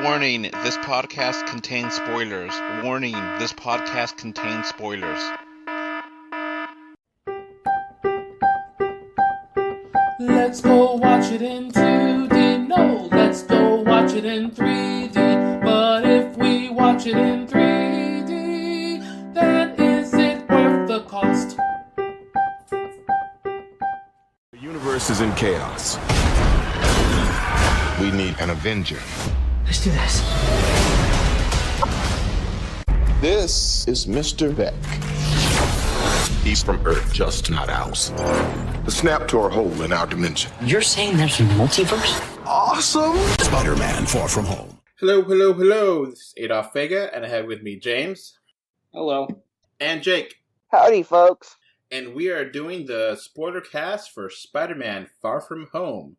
Warning, this podcast contains spoilers. Warning, this podcast contains spoilers. Let's go watch it in 2D. No, let's go watch it in 3D. But if we watch it in 3D, then is it worth the cost? The universe is in chaos. We need an Avenger. Let's do this. This is Mr. Beck. He's from Earth, just not ours. The snap tore a hole in our dimension. You're saying there's a multiverse? Awesome! Spider-Man Far From Home. Hello. This is Adolph Vega, and I have with me James. Hello. And Jake. Howdy, folks. And we are doing the spoiler cast for Spider-Man Far From Home.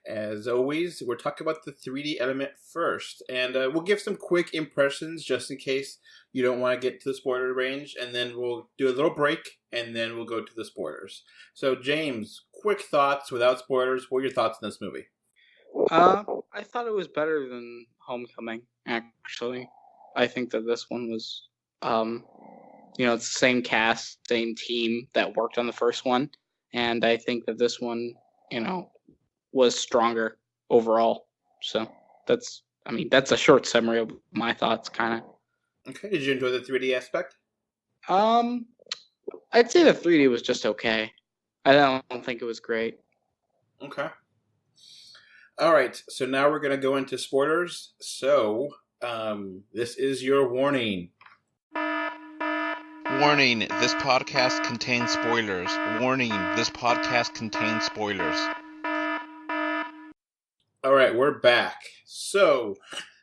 As always, we're talking about the 3D element first. And we'll give some quick impressions just in case you don't want to get to the spoiler range. And then we'll do a little break, and then we'll go to the spoilers. So, James, quick thoughts without spoilers. What are your thoughts on this movie? I thought it was better than Homecoming, actually. I think that this one was, it's the same cast, same team that worked on the first one. And I think that this one, was stronger overall. So that's a short summary of my thoughts, kind of. Okay, did you enjoy the 3D aspect? I'd say the 3D was just okay. I don't think it was great. Okay. All right, so now we're going to go into spoilers. So, this is your warning. Warning, this podcast contains spoilers. Warning, this podcast contains spoilers. All right, we're back. So,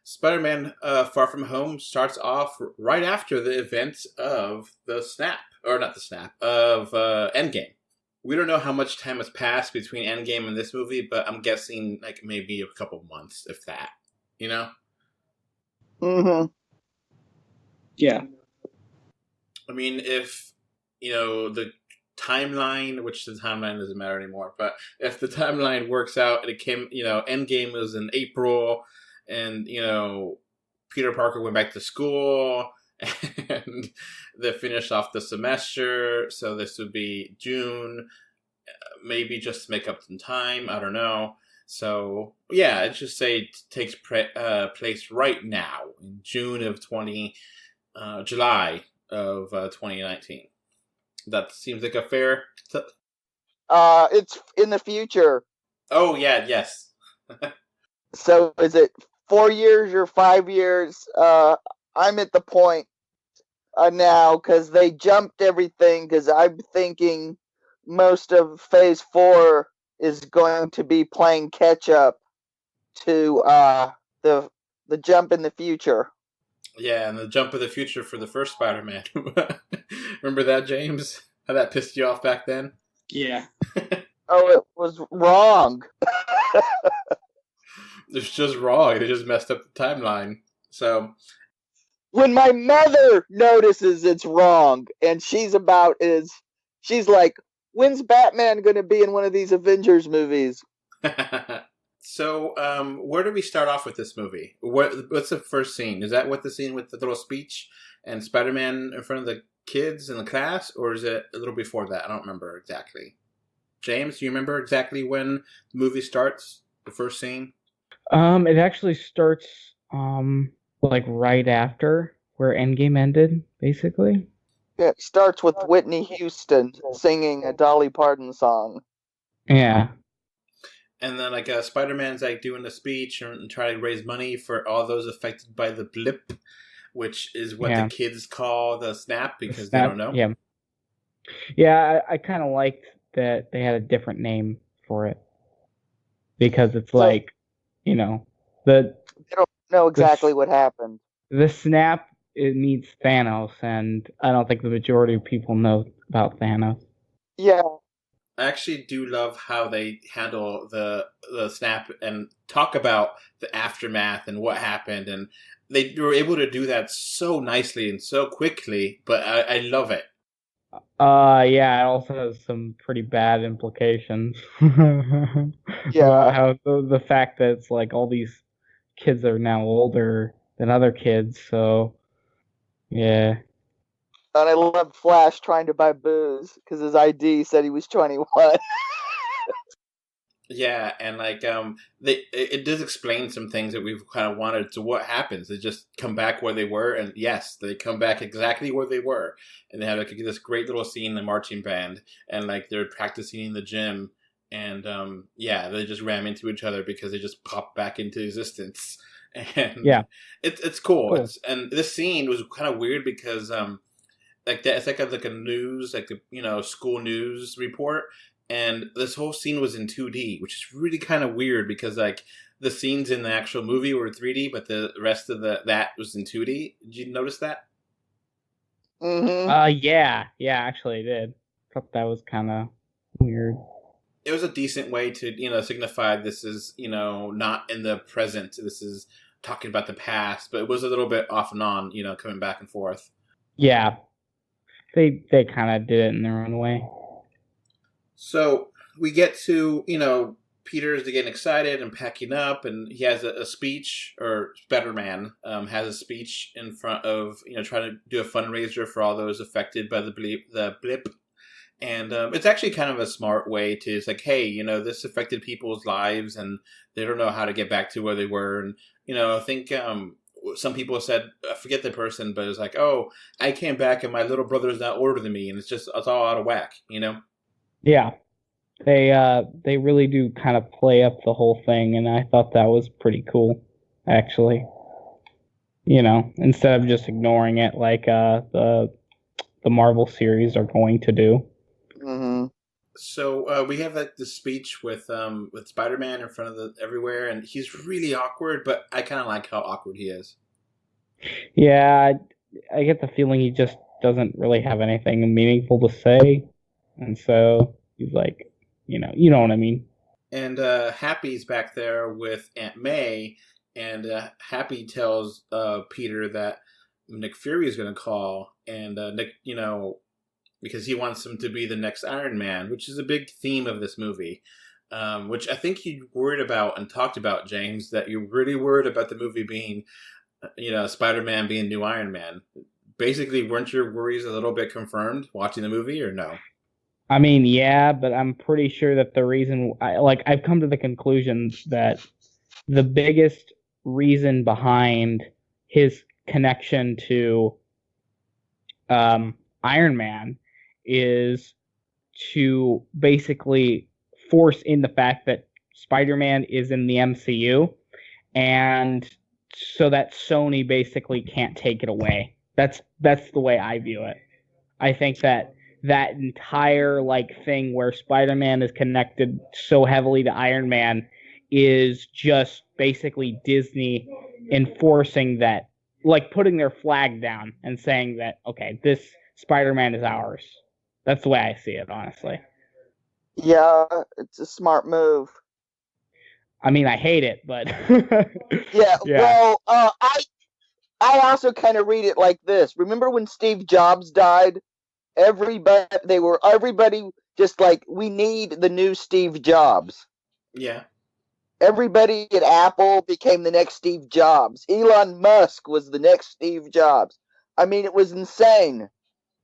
Spider-Man Far From Home starts off right after the events of of Endgame. We don't know how much time has passed between Endgame and this movie, but I'm guessing like maybe a couple months, if that. You know? Mm-hmm. Yeah. I mean, if, the timeline, which the timeline doesn't matter anymore, but if the timeline works out and it came, Endgame was in April and, Peter Parker went back to school and they finished off the semester, so this would be June, maybe just to make up some time, I don't know. So, yeah, I'd just say it takes place right now in July of 2019. That seems like a fair... It's in the future. Oh, yeah, yes. So is it 4 years or 5 years? I'm at the point now because they jumped everything because I'm thinking most of Phase 4 is going to be playing catch up to the jump in the future. Yeah, and the jump of the future for the first Spider-Man. Remember that, James? How that pissed you off back then? Yeah. Oh, it was wrong. It's just wrong. They just messed up the timeline. So, when my mother notices it's wrong, and she's like, when's Batman going to be in one of these Avengers movies? So, where do we start off with this movie? What's the first scene? Is that the scene with the little speech and Spider-Man in front of the kids in the class, or is it a little before that? I don't remember exactly. James, do you remember exactly when the movie starts? The first scene? It actually starts right after where Endgame ended, basically. Yeah, it starts with Whitney Houston singing a Dolly Parton song. Yeah. And then, Spider-Man's, doing a speech and trying to raise money for all those affected by the blip, which is what the kids call the snap because they don't know. Yeah. Yeah, I kind of liked that they had a different name for it. Because it's they don't know exactly what happened. The snap, it needs Thanos, and I don't think the majority of people know about Thanos. Yeah. I actually do love how they handle the snap and talk about the aftermath and what happened, and they were able to do that so nicely and so quickly, but I love it. Yeah, it also has some pretty bad implications. Yeah. How the fact that it's all these kids are now older than other kids, so yeah. And I loved Flash trying to buy booze because his ID said he was 21. Yeah, and like it does explain some things that we've kind of wanted. To what happens? They just come back where they were, and yes, they come back exactly where they were, and they have like this great little scene in the marching band, and like they're practicing in the gym, and yeah, they just ram into each other because they just pop back into existence, and Yeah. it's cool. Cool. And this scene was kind of weird because like that it's like a news like a school news report. And this whole scene was in 2D, which is really kind of weird because like the scenes in the actual movie were 3D, but the rest of that was in 2D. Did you notice that? Mm-hmm. Yeah, actually I did. Thought that was kind of weird. It was a decent way to signify this is not in the present. This is talking about the past, but it was a little bit off and on, coming back and forth. Yeah, they kind of did it in their own way. So we get to, Peter's getting excited and packing up, and he has a speech, or SpiderMan has a speech in front of, trying to do a fundraiser for all those affected by the blip. And it's actually kind of a smart way to, it's like, hey, this affected people's lives, and they don't know how to get back to where they were. And, I think some people said, I forget the person, but it's like, oh, I came back and my little brother's not older than me, and it's all out of whack, Yeah, they really do kind of play up the whole thing, and I thought that was pretty cool, actually. Instead of just ignoring it like the Marvel series are going to do. Mm-hmm. So we have like the speech with Spider-Man in front of everywhere, and he's really awkward, but I kind of like how awkward he is. Yeah, I get the feeling he just doesn't really have anything meaningful to say, and so he's like, you know what I mean. And Happy's back there with Aunt May, and Happy tells Peter that Nick Fury is going to call, and Nick, because he wants him to be the next Iron Man, which is a big theme of this movie, which I think you worried about and talked about, James, that you're really worried about the movie being, Spider-Man being new Iron Man. Basically, weren't your worries a little bit confirmed watching the movie, or no? I mean, yeah, but I'm pretty sure that the reason I've come to the conclusion that the biggest reason behind his connection to Iron Man is to basically force in the fact that Spider-Man is in the MCU, and so that Sony basically can't take it away. That's the way I view it. I think that entire thing where Spider-Man is connected so heavily to Iron Man is just basically Disney enforcing that, putting their flag down and saying that, okay, this Spider-Man is ours. That's the way I see it, honestly. Yeah, it's a smart move. I mean, I hate it, but yeah. Yeah. Well, I also kind of read it like this. Remember when Steve Jobs died? Everybody just like, we need the new Steve Jobs. Yeah. Everybody at Apple became the next Steve Jobs. Elon Musk was the next Steve Jobs. I mean, it was insane.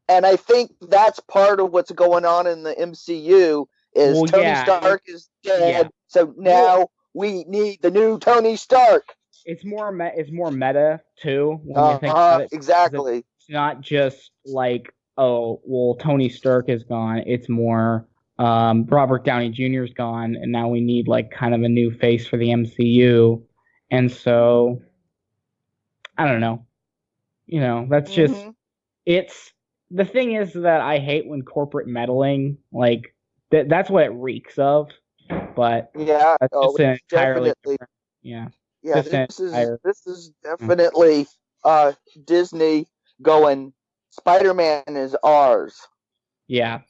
And I think that's part of what's going on in the MCU is Tony Stark is dead. So now we need the new Tony Stark. It's more meta too when you think about it. Exactly. It's not just like, oh, well, Tony Stark is gone. It's more Robert Downey Jr. is gone, and now we need kind of a new face for the MCU. And so, I don't know. That's just it's the thing is that I hate when corporate meddling that's what it reeks of. But yeah, that's just an entirely different, yeah. This is definitely Disney going, Spider-Man is ours. Yeah.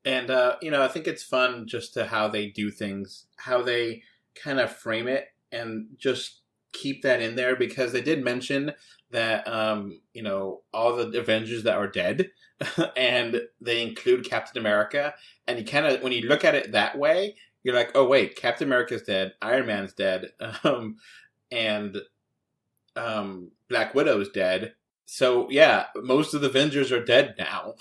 And, I think it's fun just to how they do things, how they kind of frame it and just keep that in there, because they did mention that, all the Avengers that are dead and they include Captain America. And you kind of, when you look at it that way, you're like, oh, wait, Captain America's dead. Iron Man's dead. and Black Widow's dead. So yeah, most of the Avengers are dead now,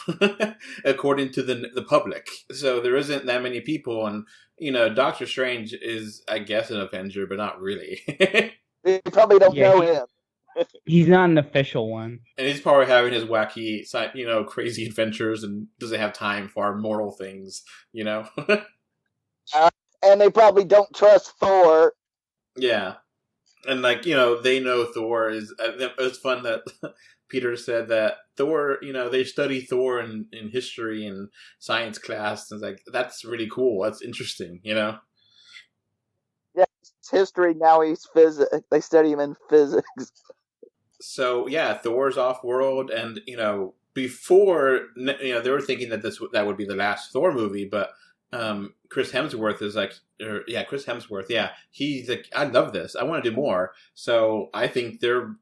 according to the public. So there isn't that many people, and Doctor Strange is, I guess, an Avenger, but not really. They probably don't know him. He's not an official one. And he's probably having his wacky, crazy adventures, and doesn't have time for our mortal things, And they probably don't trust Thor. Yeah. And, they know Thor is... It was fun that Peter said that Thor, they study Thor in history and science class. And it's like, that's really cool. That's interesting, Yeah, it's history. Now he's physics. They study him in physics. So, yeah, Thor's off-world. And, before, they were thinking that that would be the last Thor movie, but... Chris Hemsworth is Chris Hemsworth. Yeah, he's like, I love this. I want to do more. So I think they're,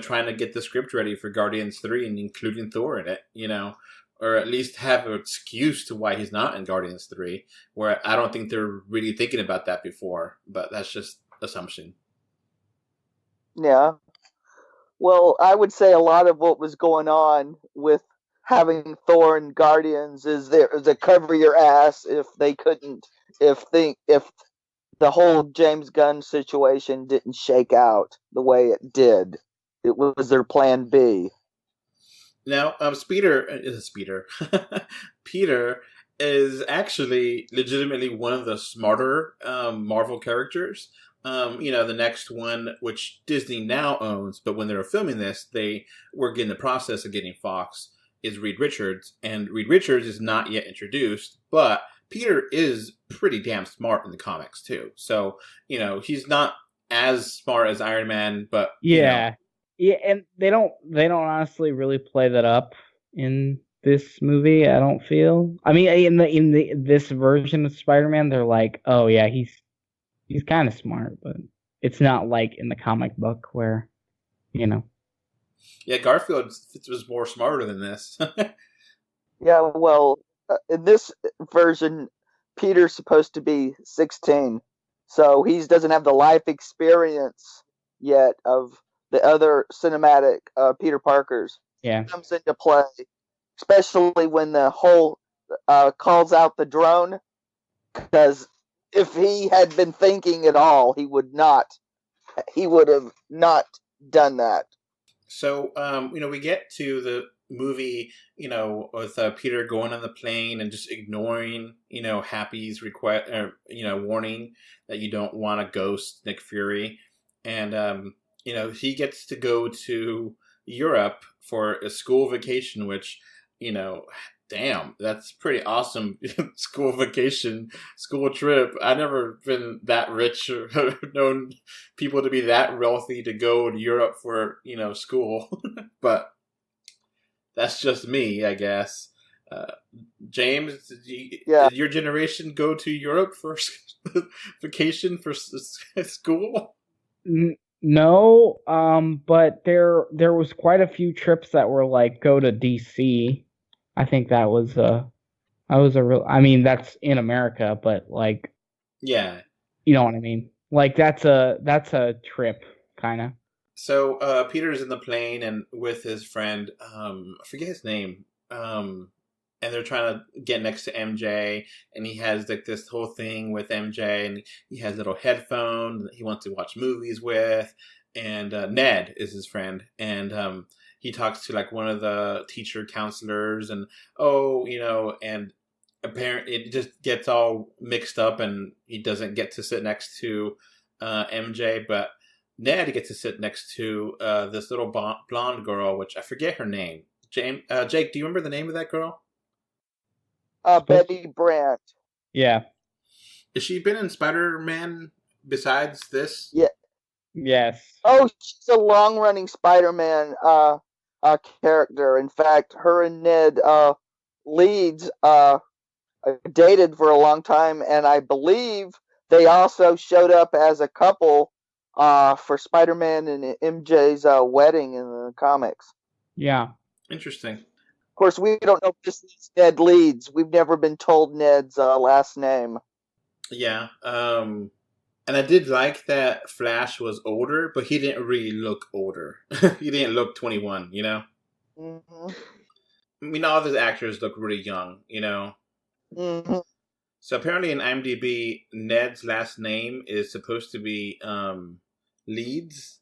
trying to get the script ready for Guardians 3 and including Thor in it, or at least have an excuse to why he's not in Guardians 3, where I don't think they're really thinking about that before, but that's just assumption. Yeah. Well, I would say a lot of what was going on with having Thor and Guardians is there to cover your ass if the whole James Gunn situation didn't shake out the way it did. It was their plan B. Now, Peter is actually legitimately one of the smarter Marvel characters. The next one, which Disney now owns, but when they were filming this, they were in the process of getting Fox, is Reed Richards, and Reed Richards is not yet introduced, but Peter is pretty damn smart in the comics too. So, he's not as smart as Iron Man, but yeah, and they don't honestly really play that up in this movie. I don't feel. I mean, in this version of Spider-Man, they're like, oh yeah, he's kind of smart, but it's not like in the comic book where, Yeah, Garfield was more smarter than this. Yeah, well, in this version, Peter's supposed to be 16, so he doesn't have the life experience yet of the other cinematic Peter Parkers. Yeah, it comes into play, especially when the whole calls out the drone, because if he had been thinking at all, he would have not done that. So, we get to the movie, with Peter going on the plane and just ignoring, Happy's request, warning that you don't want to ghost Nick Fury. And, he gets to go to Europe for a school vacation, which, damn, that's pretty awesome. School vacation, school trip. I've never been that rich or known people to be that wealthy to go to Europe for, school. But that's just me, I guess. James, did your generation go to Europe for vacation for school? No, but there was quite a few trips that were like go to DC. I think that was a real. I mean, that's in America, but like, yeah, you know what I mean. Like that's a trip, kind of. So Peter's in the plane and with his friend, I forget his name, and they're trying to get next to MJ, and he has like this whole thing with MJ, and he has little headphones that he wants to watch movies with, and Ned is his friend, and he talks to like one of the teacher counselors, and and apparently it just gets all mixed up, and he doesn't get to sit next to MJ, but Ned gets to sit next to this little blonde girl, which I forget her name. Jake, do you remember the name of that girl? Betty Brant. Yeah. Has she been in Spider-Man besides this? Yeah. Yes. Oh, she's a long-running Spider-Man character. In fact, her and Ned Leeds dated for a long time, and I believe they also showed up as a couple for Spider-Man and MJ's wedding in the comics. Yeah. Interesting. Of course, we don't know if this is Ned Leeds. We've never been told Ned's last name. Yeah. And I did like that Flash was older, but he didn't really look older. He didn't look 21, you know? Mm-hmm. I mean, all the actors look really young, you know? Mm-hmm. So apparently in IMDb, Ned's last name is supposed to be Leeds.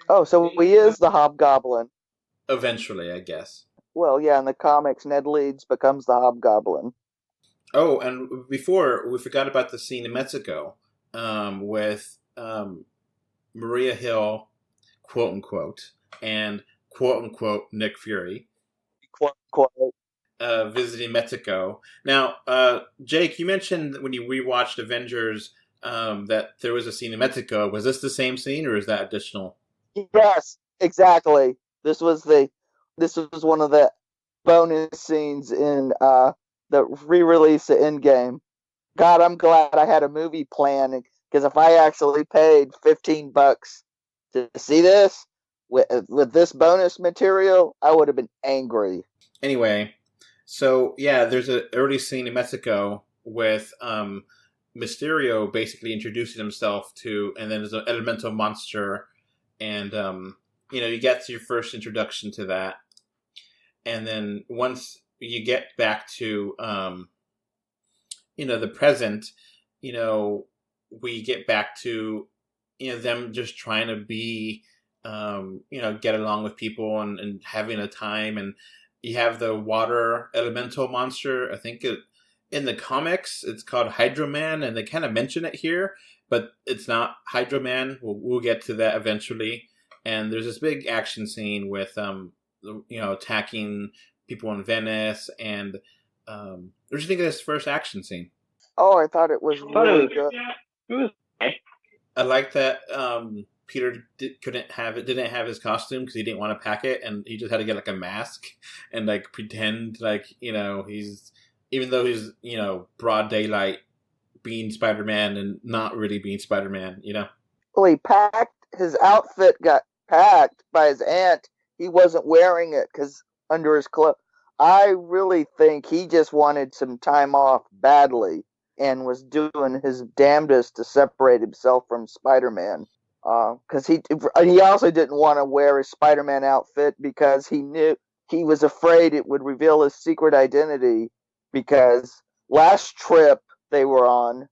Oh, so he is the Hobgoblin. Eventually, I guess. Well, yeah, in the comics, Ned Leeds becomes the Hobgoblin. Oh, and before, we forgot about the scene in Mexico with Maria Hill, quote unquote, and quote unquote Nick Fury Quote, quote. visiting Mexico. Now, Jake, you mentioned when you rewatched Avengers that there was a scene in Mexico. Was this the same scene, or is that additional? Yes, exactly. This was one of the bonus scenes in the re-release of Endgame. God, I'm glad I had a movie plan, because if I actually paid $15 to see this with this bonus material, I would have been angry. Anyway, so yeah, there's an early scene in Mexico with Mysterio basically introducing himself to, and then there's an elemental monster, and you get your first introduction to that, and then once you get back to the present, we get back to them just trying to be get along with people and having a time, and you have the water elemental monster. I think in the comics it's called Hydro Man, and they kind of mention it here, but it's not Hydro Man. We'll get to that eventually. And there's this big action scene with attacking people in Venice. And what did you think of this first action scene? Oh, I thought it was really good. It was I like that Peter didn't have his costume because he didn't want to pack it, and he just had to get like a mask and like pretend like he's, even though he's broad daylight being Spider-Man and not really being Spider-Man. Well, his outfit got packed by his aunt. He wasn't wearing it because under his clothes. I really think he just wanted some time off badly and was doing his damnedest to separate himself from Spider-Man. Because he also didn't want to wear his Spider-Man outfit because he was afraid it would reveal his secret identity. Because last trip they were on,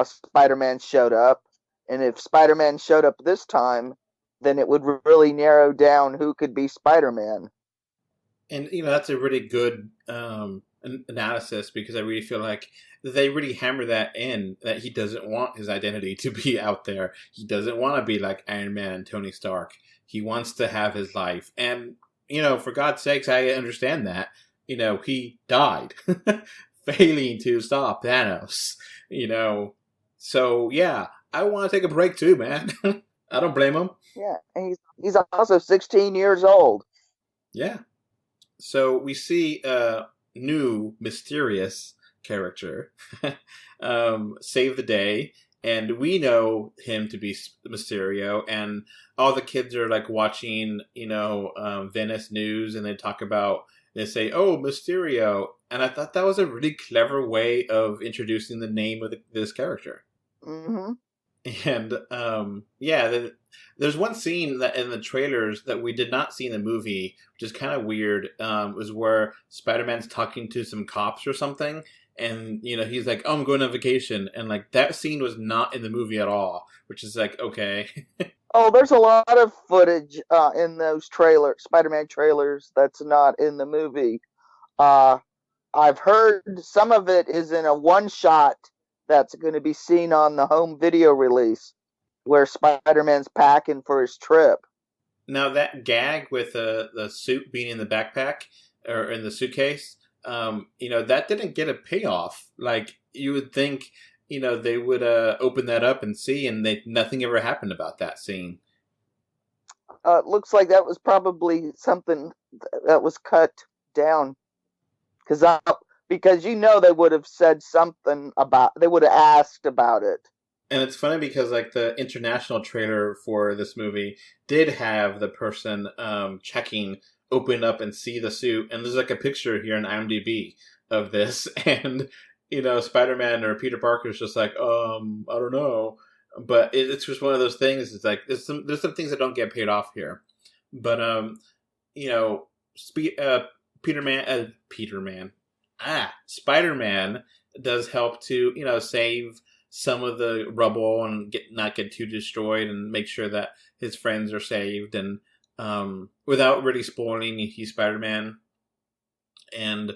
Spider-Man showed up, and if Spider-Man showed up this time, then it would really narrow down who could be Spider-Man. And that's a really good analysis, because I really feel like they really hammer that in, that he doesn't want his identity to be out there. He doesn't want to be like Iron Man and Tony Stark. He wants to have his life. And, for God's sakes, I understand that. He died failing to stop Thanos, So, yeah, I want to take a break too, man. I don't blame him. Yeah, and he's also 16 years old. Yeah. So we see a new mysterious character save the day, and we know him to be Mysterio, and all the kids are like watching Venice news, and they say, oh, Mysterio, and I thought that was a really clever way of introducing the name of this character. Mm-hmm. And there's one scene that in the trailers that we did not see in the movie, which is kind of weird. Was where Spider-Man's talking to some cops or something, and he's like, "Oh, I'm going on vacation," and like that scene was not in the movie at all, which is like, okay. Oh, there's a lot of footage in those Spider-Man trailers that's not in the movie. I've heard some of it is in a one-shot that's going to be seen on the home video release, where Spider-Man's packing for his trip. Now that gag with the suit being in the backpack or in the suitcase, that didn't get a payoff. Like you would think, they would open that up and see, and nothing ever happened about that scene. It looks like that was probably something that was cut down, because they would have said something they would have asked about it. And it's funny because like the international trailer for this movie did have the person checking, open up and see the suit, and there's like a picture here in IMDb of this, and Spider-Man or Peter Parker's just like, I don't know, but it's just one of those things. It's like there's some things that don't get paid off here, but you know, Spider-Man does help to, you know, save some of the rubble and not get too destroyed, and make sure that his friends are saved, and without really spoiling, he's Spider-Man. And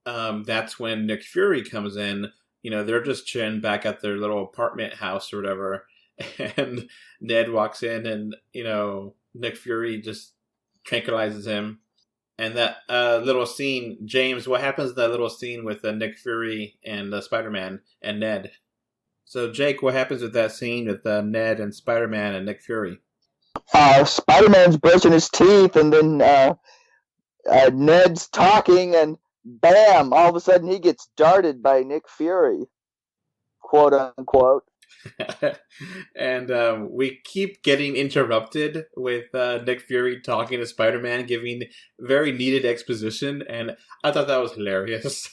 that's when Nick Fury comes in. You know, they're just chilling back at their little apartment house or whatever, and Ned walks in, and, you know, Nick Fury just tranquilizes him. And that little scene, James, what happens in that little scene with Nick Fury and Spider-Man and Ned? So, Jake, what happens with that scene with Ned and Spider-Man and Nick Fury? Spider-Man's brushing his teeth, and then Ned's talking, and bam! All of a sudden, he gets darted by Nick Fury, quote unquote. And we keep getting interrupted with Nick Fury talking to Spider-Man, giving very needed exposition, and I thought that was hilarious.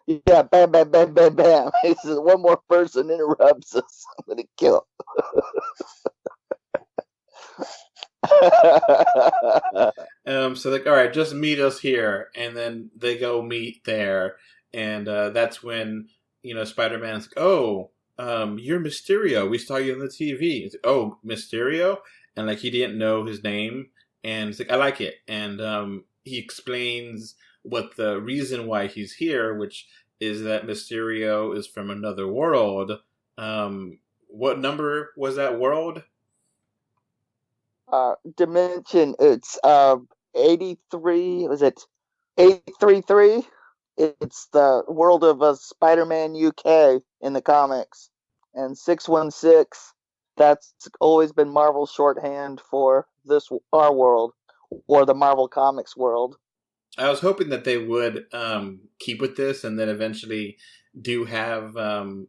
Yeah, bam, bam, bam, bam, bam. He says, one more person interrupts us, I'm going to kill. So like, all right, just meet us here, and then they go meet there, and that's when, you know, Spider-Man's like, oh, you're Mysterio. We saw you on the TV. It's like, oh, Mysterio, and like he didn't know his name, and it's like, I like it, and he explains what the reason why he's here, which is that Mysterio is from another world. What number was that world? Dimension, it's 83, was it 833? It's the world of Spider-Man UK in the comics. And 616, that's always been Marvel's shorthand for our world, or the Marvel Comics world. I was hoping that they would keep with this, and then eventually do have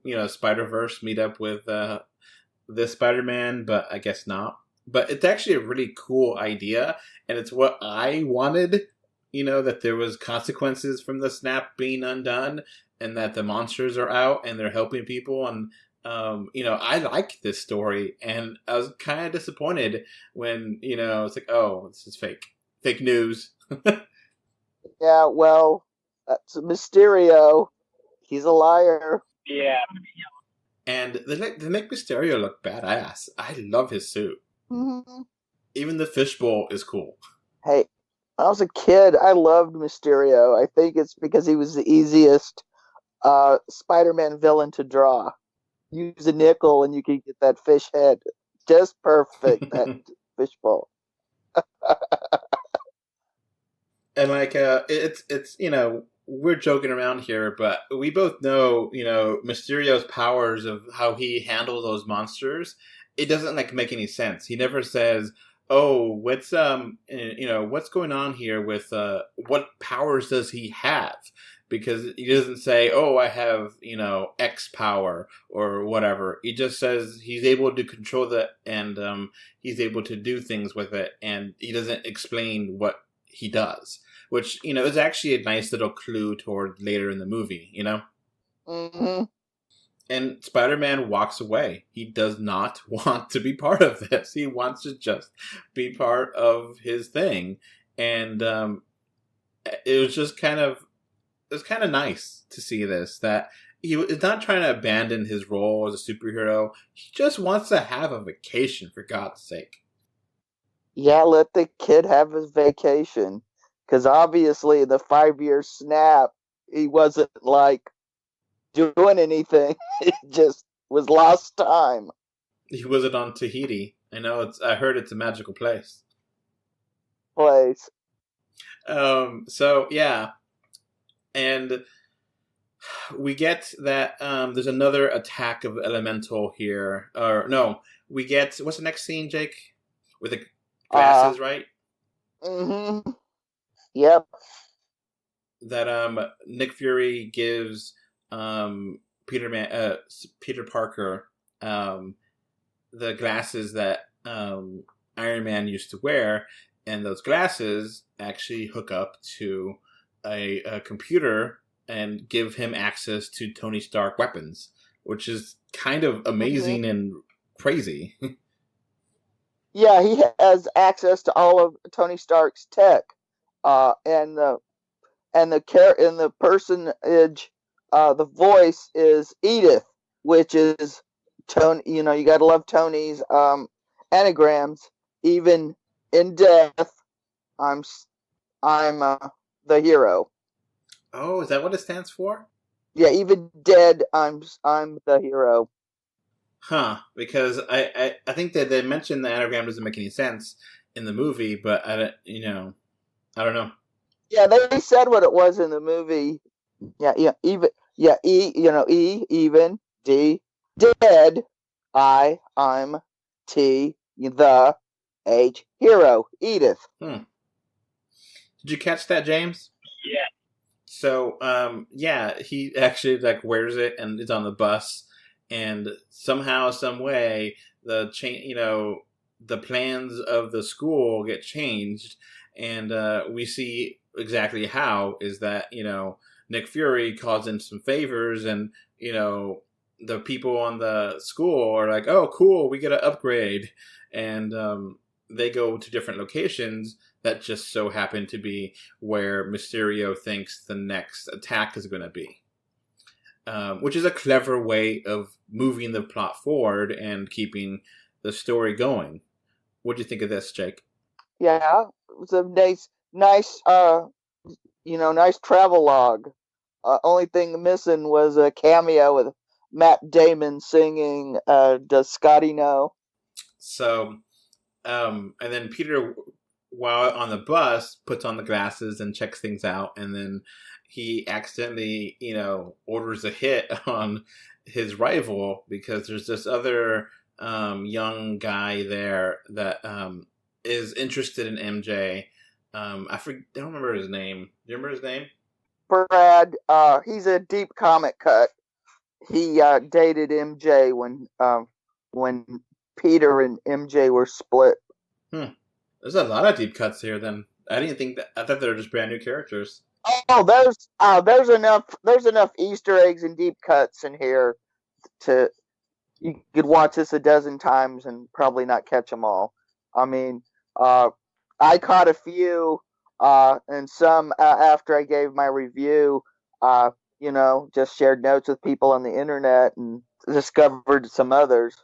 you know, Spider-Verse meet up with this Spider-Man, but I guess not. But it's actually a really cool idea, and it's what I wanted. You know, that there was consequences from the snap being undone, and that the monsters are out and they're helping people. And you know, I like this story, and I was kind of disappointed when, you know, it's like, oh, this is fake news. Yeah, well, that's Mysterio. He's a liar. Yeah. And they make Mysterio look badass. I love his suit. Mm-hmm. Even the fishbowl is cool. Hey, when I was a kid, I loved Mysterio. I think it's because he was the easiest Spider-Man villain to draw. Use a nickel and you can get that fish head. Just perfect, that fishbowl. And like, it's you know, we're joking around here, but we both know, you know, Mysterio's powers of how he handles those monsters. It doesn't like make any sense. He never says, "Oh, what's you know, what's going on here with what powers does he have?" Because he doesn't say, "Oh, I have, you know, X power or whatever." He just says he's able to control that, and he's able to do things with it, and he doesn't explain what he does, which, you know, is actually a nice little clue toward later in the movie, you know? Mm-hmm. And Spider-Man walks away. He does not want to be part of this. He wants to just be part of his thing. And it was just kind of nice to see this, that he is not trying to abandon his role as a superhero. He just wants to have a vacation, for God's sake. Yeah, let the kid have his vacation. Because obviously, the 5-year snap, he wasn't, like, doing anything. It just was lost time. He wasn't on Tahiti. I heard it's a magical place. So, yeah. And we get that there's another attack of Elemental here. Or, no, we get... What's the next scene, Jake? With the glasses, right? Mm-hmm. Yep. That Nick Fury gives Peter Parker the glasses that Iron Man used to wear, and those glasses actually hook up to a computer and give him access to Tony Stark weapons, which is kind of amazing and crazy. Yeah, he has access to all of Tony Stark's tech, and the personage, the voice is Edith, which is Tony. You know, you gotta love Tony's anagrams. Even in death, I'm the hero. Oh, is that what it stands for? Yeah, even dead, I'm the hero. Huh? Because I think that they mentioned the anagram doesn't make any sense in the movie, but I don't know. Yeah, they said what it was in the movie. Yeah, even even D dead, I'm T the H hero Edith. Did you catch that, James? Yeah. So, yeah, he actually like wears it and is on the bus, and somehow, some way, the plans of the school get changed, and we see exactly how is that Nick Fury calls in some favors, and the people on the school are like, "Oh, cool, we get an upgrade," and they go to different locations that just so happen to be where Mysterio thinks the next attack is going to be. Which is a clever way of moving the plot forward and keeping the story going. What do you think of this, Jake? Yeah, it was a nice nice travel log. Only thing missing was a cameo with Matt Damon singing "Does Scotty Know?" So, and then Peter, while on the bus, puts on the glasses and checks things out, and then he accidentally, orders a hit on his rival because there's this other young guy there that is interested in MJ. I don't remember his name. Do you remember his name? Brad. He's a deep comic cut. He dated MJ when Peter and MJ were split. There's a lot of deep cuts here. Then I didn't think that. I thought they were just brand new characters. Oh, there's enough Easter eggs and deep cuts in here to you could watch this a dozen times and probably not catch them all. I mean, I caught a few, and some after I gave my review. Just shared notes with people on the internet and discovered some others.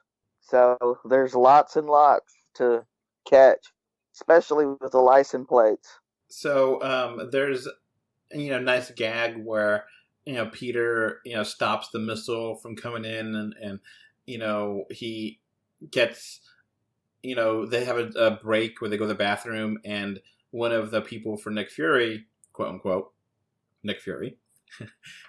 So there's lots and lots to catch, especially with the license plates. So there's nice gag where Peter stops the missile from coming in, and he gets they have a break where they go to the bathroom, and one of the people for Nick Fury, quote unquote Nick Fury,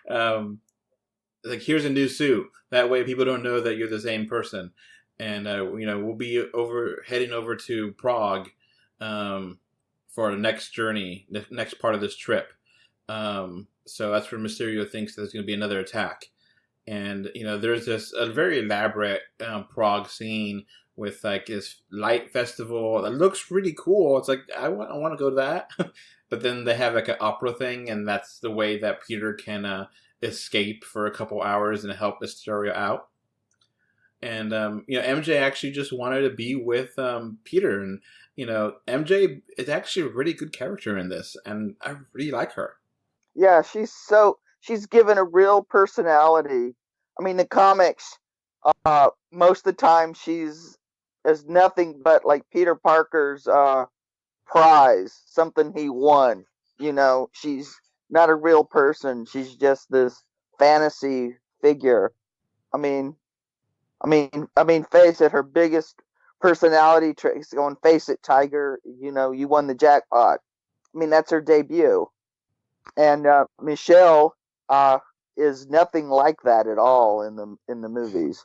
like, here's a new suit, that way people don't know that you're the same person, and we'll be heading over to Prague for the next journey, the next part of this trip. So that's where Mysterio thinks there's going to be another attack. And, there's a very elaborate Prague scene with like this light festival that looks really cool. It's like, I want to go to that. But then they have like an opera thing, and that's the way that Peter can escape for a couple hours and help Mysterio out. And, MJ actually just wanted to be with Peter, and MJ is actually a really good character in this, and I really like her. Yeah, she's given a real personality. I mean, the comics, most of the time she's is nothing but like Peter Parker's prize, something he won. She's not a real person. She's just this fantasy figure. I mean, face it, her biggest personality trait is going, face it, Tiger, you won the jackpot. I mean, that's her debut. And Michelle is nothing like that at all in the movies.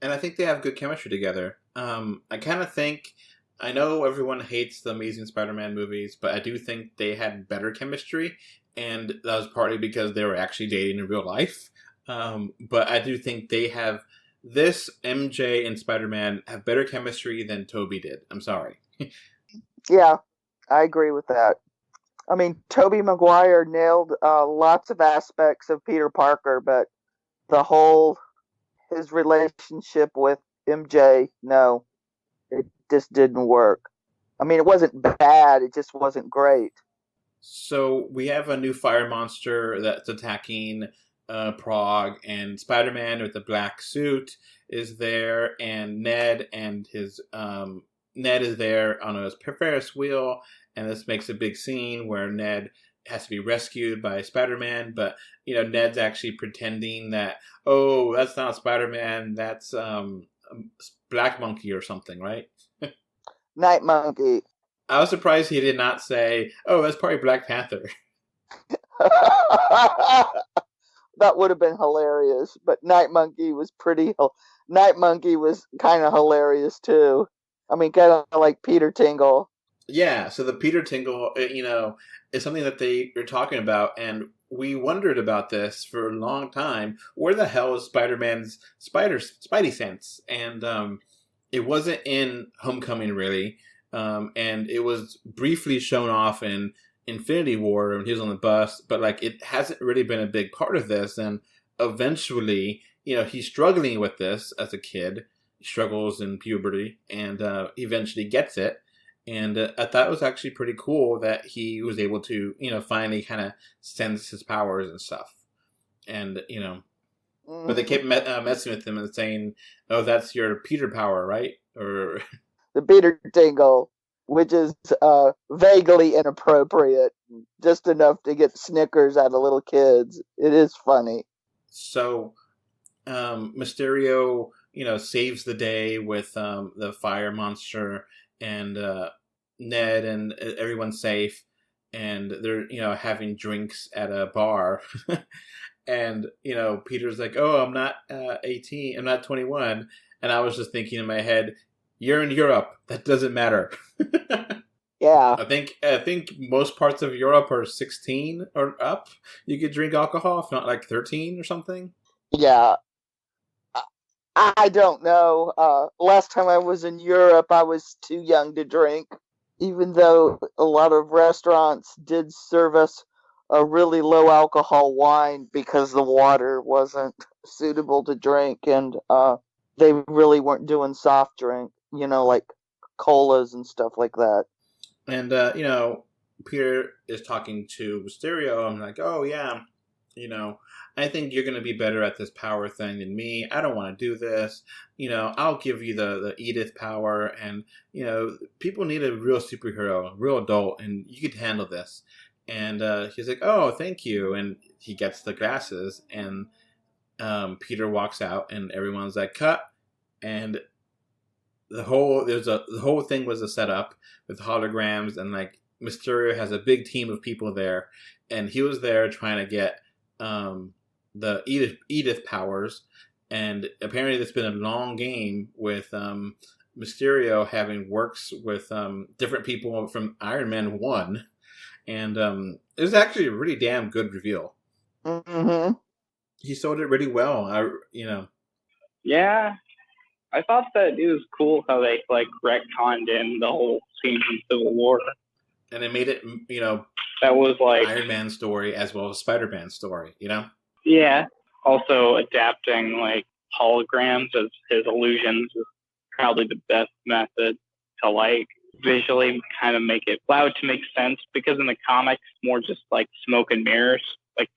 And I think they have good chemistry together. I kind of think, I know everyone hates the Amazing Spider-Man movies, but I do think they had better chemistry, and that was partly because they were actually dating in real life. But I do think they have, this MJ and Spider-Man have better chemistry than Tobey did. I'm sorry. Yeah, I agree with that. I mean, Tobey Maguire nailed lots of aspects of Peter Parker, but his relationship with MJ, no, it just didn't work. I mean, it wasn't bad, it just wasn't great. So we have a new fire monster that's attacking Prague, and Spider-Man with the black suit is there, and Ned is there on a Ferris wheel, and this makes a big scene where Ned has to be rescued by Spider-Man, but Ned's actually pretending that, oh, that's not Spider-Man, that's Black Monkey or something, right? Night Monkey. I was surprised he did not say, oh, that's probably Black Panther. That would have been hilarious, but Night Monkey was kind of hilarious too. I mean, kind of like Peter Tingle. Yeah, so the Peter Tingle, is something that they are talking about, and we wondered about this for a long time. Where the hell is Spider-Man's Spidey sense? And it wasn't in Homecoming, really. And it was briefly shown off in Infinity War when he was on the bus, but it hasn't really been a big part of this. And eventually, he's struggling with this as a kid. He struggles in puberty and eventually gets it. And I thought it was actually pretty cool that he was able to, finally kind of sense his powers and stuff. And, but they kept messing with him and saying, oh, that's your Peter power, right? Or the Peter Tingle, which is vaguely inappropriate, just enough to get snickers out of little kids. It is funny. So, Mysterio, saves the day with the fire monster, and Ned and everyone's safe, and they're having drinks at a bar, and Peter's like, "Oh, I'm not 18, I'm not 21," and I was just thinking in my head, "You're in Europe. That doesn't matter." Yeah. I think most parts of Europe are 16 or up. You could drink alcohol, if not 13 or something. Yeah. I don't know. Last time I was in Europe, I was too young to drink, even though a lot of restaurants did serve us a really low alcohol wine because the water wasn't suitable to drink, and they really weren't doing soft drink, like colas and stuff like that. And, Peter is talking to Mysterio. I'm like, oh, yeah, I think you're going to be better at this power thing than me. I don't want to do this. I'll give you the Edith power. And, people need a real superhero, a real adult, and you could handle this. And he's like, oh, thank you. And he gets the glasses, and Peter walks out, and everyone's like, cut. And the whole thing was a setup with holograms, and Mysterio has a big team of people there, and he was there trying to get the Edith powers, and apparently it's been a long game with Mysterio having works with different people from Iron Man 1, and it was actually a really damn good reveal. Mm-hmm. He sold it really well. Yeah, I thought that it was cool how they retconned in the whole scene from Civil War, and it made it that was Iron Man story as well as Spider-Man story. Yeah. Also adapting holograms as his illusions is probably the best method to visually kind of make it allowed to make sense, because in the comics more just smoke and mirrors,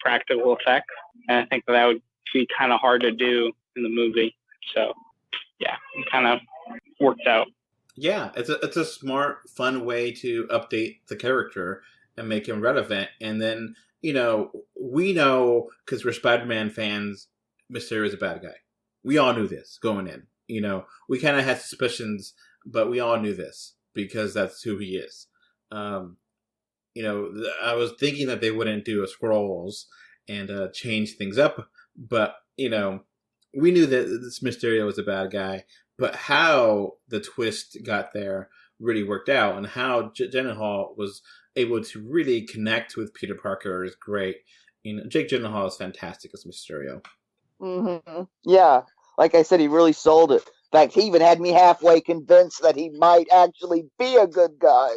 practical effects, and I think that would be kind of hard to do in the movie. So yeah, it kind of worked out. Yeah, it's a smart, fun way to update the character and make him relevant. And then, we know, because we're Spider-Man fans, Mysterio is a bad guy. We all knew this going in. We kind of had suspicions, but we all knew this because that's who he is. I was thinking that they wouldn't do a Skrulls and change things up, but, we knew that this Mysterio was a bad guy. But how the twist got there really worked out, and how Gyllenhaal was able to really connect with Peter Parker is great. Jake Gyllenhaal is fantastic as Mysterio. Mm-hmm. Yeah, like I said, he really sold it. In fact, he even had me halfway convinced that he might actually be a good guy.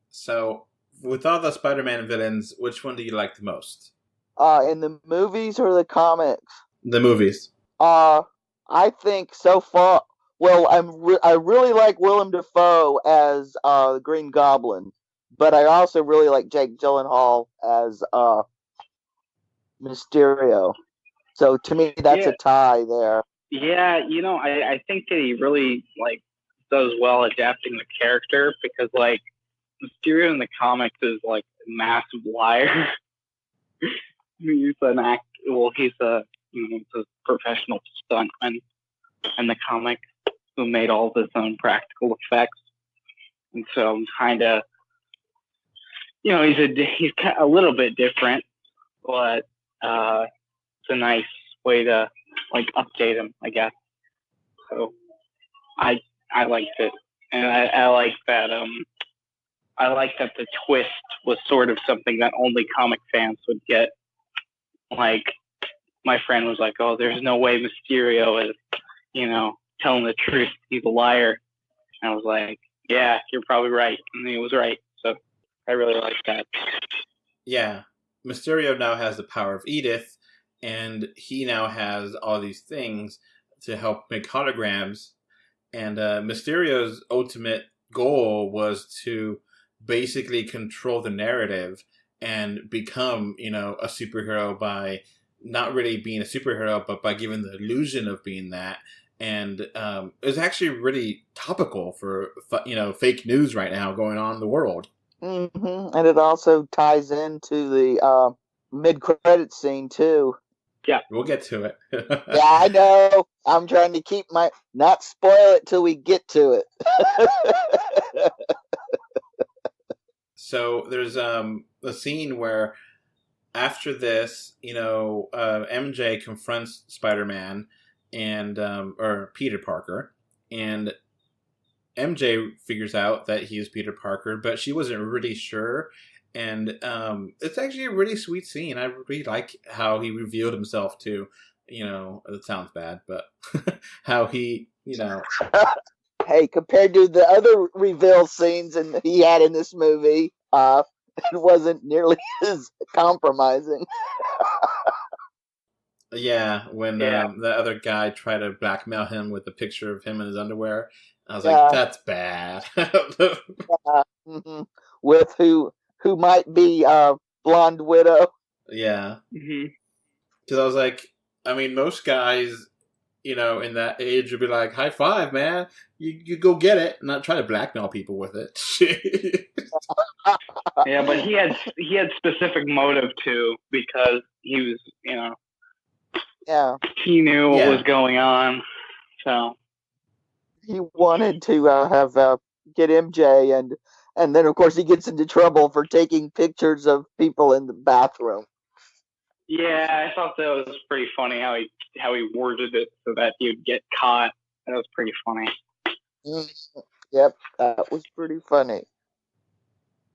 So, with all the Spider-Man villains, which one do you like the most? In the movies or the comics? The movies. I think so far, Well, I really like Willem Dafoe as Green Goblin, but I also really like Jake Gyllenhaal as Mysterio. So to me, that's a tie there. Yeah, I think that he really does well adapting the character because Mysterio in the comics is a massive liar. He's he's a professional stuntman in the comic who made all of his own practical effects, and so kind of he's a little bit different, but it's a nice way to update him, I guess. So I liked it, and I like that. I like that the twist was sort of something that only comic fans would get. My friend was like, "Oh, there's no way Mysterio is, telling the truth. He's a liar." And I was like, "Yeah, you're probably right," and he was right. So I really like that. Yeah, Mysterio now has the power of Edith, and he now has all these things to help make holograms. And Mysterio's ultimate goal was to basically control the narrative and become, a superhero by not really being a superhero, but by giving the illusion of being that. And it was actually really topical for, fake news right now going on in the world. Mm-hmm. And it also ties into the mid-credit scene, too. Yeah, we'll get to it. Yeah, I know. I'm trying to keep not spoil it till we get to it. So there's a scene where after this, MJ confronts Spider-Man and or Peter Parker, and MJ figures out that he is Peter Parker, but she wasn't really sure. And it's actually a really sweet scene. I really like how he revealed himself to, it sounds bad, but how he, Hey, compared to the other reveal scenes he had in this movie, it wasn't nearly as compromising. Yeah, when the other guy tried to blackmail him with a picture of him in his underwear, I was like, that's bad. Mm-hmm. With who might be Blonde Widow. Yeah. Because I was like, most guys, in that age would be like, high five, man. You go get it, and not try to blackmail people with it. Yeah, but he had specific motive too, because he was, he knew what was going on, so he wanted to get MJ, and then of course he gets into trouble for taking pictures of people in the bathroom. Yeah, I thought that was pretty funny how he worded it so that he would get caught. That was pretty funny. Yep, that was pretty funny.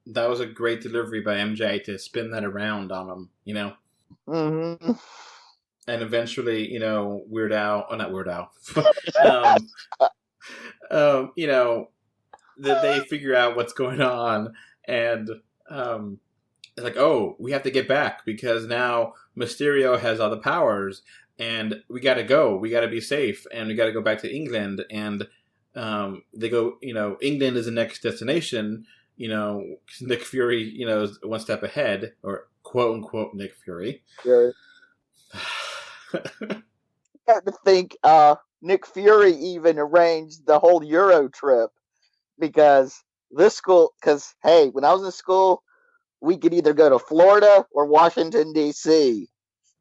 That was a great delivery by MJ to spin that around on him, Mm-hmm. And eventually, Weird Al, not Weird Al, that they figure out what's going on, and it's like, oh, we have to get back because now Mysterio has all the powers, and we got to go. We got to be safe, and we got to go back to England. And they go, England is the next destination. Nick Fury, is one step ahead, or quote unquote Nick Fury. Sure. I have to think Nick Fury even arranged the whole Euro trip because hey, when I was in school, we could either go to Florida or Washington, D.C.